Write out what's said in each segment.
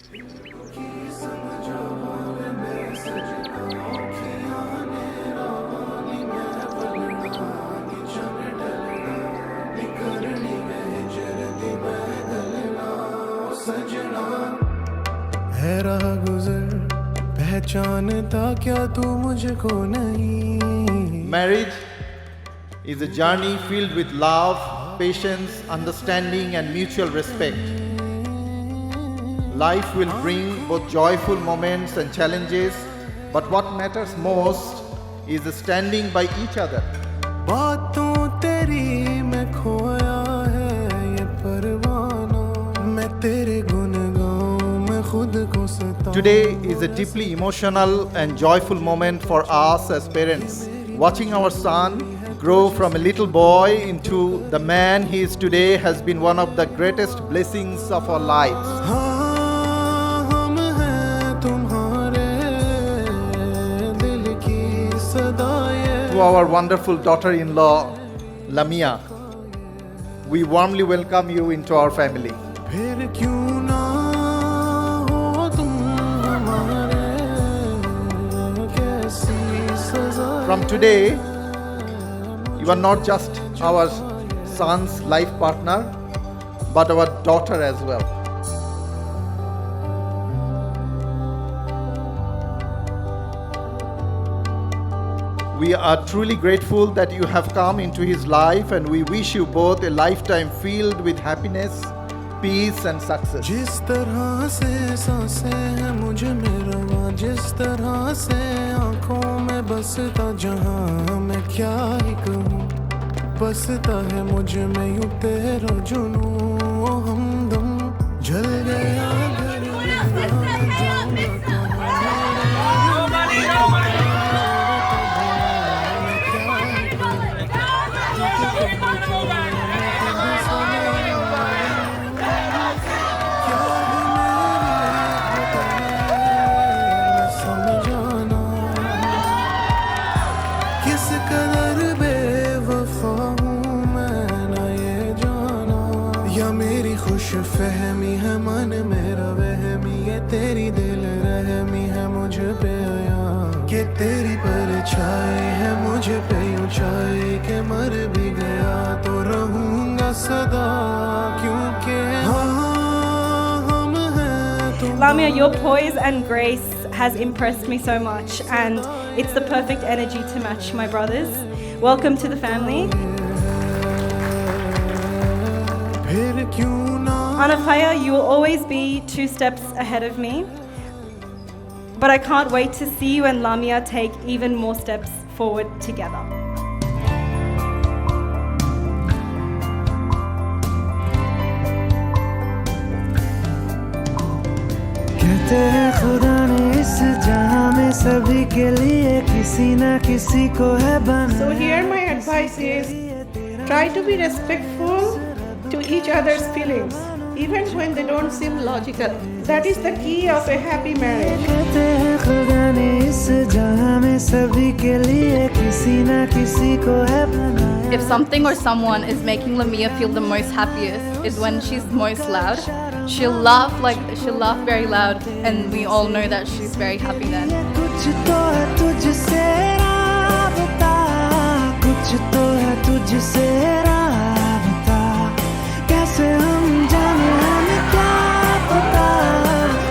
है राह गुजर पहचानता क्या तू मुझको नहीं. Marriage is a journey filled with love, patience, understanding, and mutual respect. Life will bring both joyful moments and challenges, but what matters most is standing by each other. बातों तेरी में खोया है ये परवाना, मैं तेरे गुन गाऊं मैं खुद को सताऊं. Today is a deeply emotional and joyful moment for us as parents. Watching our son grow from a little boy into the man he is today has been one of the greatest blessings of our lives. हाँ, हम हैं तुम्हारे दिल की सदाएं. To our wonderful daughter-in-law, Laima, we warmly welcome you into our family. फिर क्यों ना हो तुम हमारे, कैसी सजा. From today, you are not just our son's life partner, but our daughter as well. We are truly grateful that you have come into his life, and we wish you both a lifetime filled with happiness, peace and success. जिस तरह से सांसें हैं मुझ में रवा, जिस तरह से आंखों में बसता जहां मैं क्या ही कहूँ. बसता है मुझ में यूं तेरा जुनूं, ओ हमदम जल गया घर फहमी है मन मेरा वहमी, ये तेरी दिल रहमी है मुझ पे आया, कि तेरी परछाई है मुझ पे ऊंचाई, के मर भी गया तो रहूंगा सदा, क्योंकि हाँ हम हैं तुम. Lamia, your poise and grace has impressed me so much, and it's the perfect energy to match my brothers. Welcome to the family. फिर क्यों Ahnaf, you will always be 2 steps ahead of me, but I can't wait to see you and Lamia take even more steps forward together. कहते हैं खुदा ने इस जहां में सभी के लिए किसी ना किसी को है बनाया. So here my advice is, try to be respectful to each other's feelings, even when they don't seem logical. That is the key of a happy marriage. कहते हैं खुदा ने इस जहां में सभी के लिए किसी ना किसी को है बनाया. If something or someone is making Lamia feel the most happiest is when she's most loud. She'll laugh very loud, and we all know that she's very happy then. कुछ तो है तुझसे राबता, कुछ तो है तुझसे राबता, कैसे हम जाने हमें क्या पता.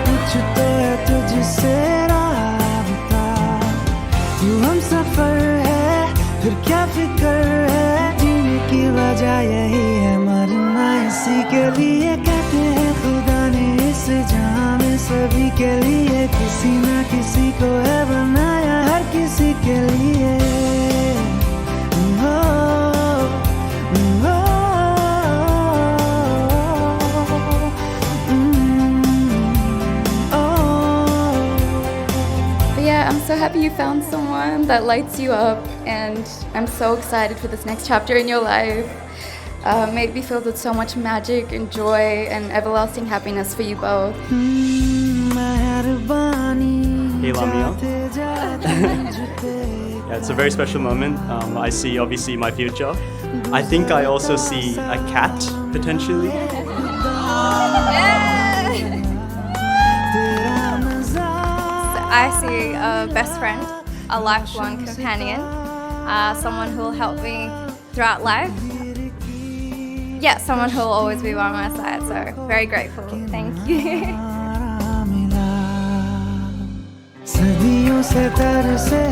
कुछ तो है तुझसे राबता, तू हम सफर है फिर क्या फिक्र है, जीने की वजह यही है मरना इसी के लिए. कहते हैं खुदा ने इस जहां में सभी के लिए किसी ना किसी को है बनाया, हर किसी के लिए. I'm so happy you found someone that lights you up, and I'm so excited for this next chapter in your life. May it be filled with so much magic and joy and everlasting happiness for you both. Hey Lamia. Yeah, it's a very special moment. I see obviously my future. I think I also see a cat potentially. I see a best friend, a lifelong companion, someone who will help me throughout life. Yeah, someone who will always be by my side. So very grateful. Thank you.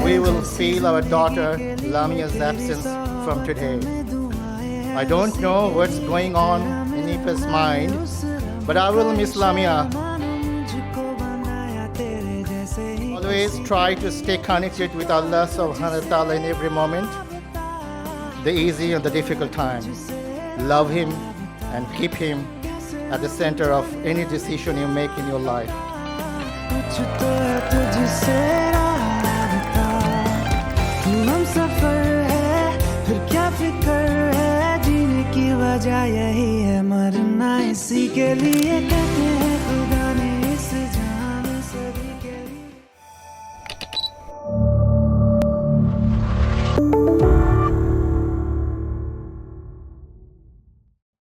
We will feel our daughter Lamia's absence from today. I don't know what's going on in Aoife's mind, but I will miss Lamia. Always try to stay connected with Allah subhanahu wa ta'ala in every moment, the easy and the difficult times. Love Him and keep Him at the center of any decision you make in your life. कुछ तो है तुझसे राबता, तू हम सफर है फिर क्या फिक्र है, जीने की वजह यही है मरना इसी के लिए कहते हैं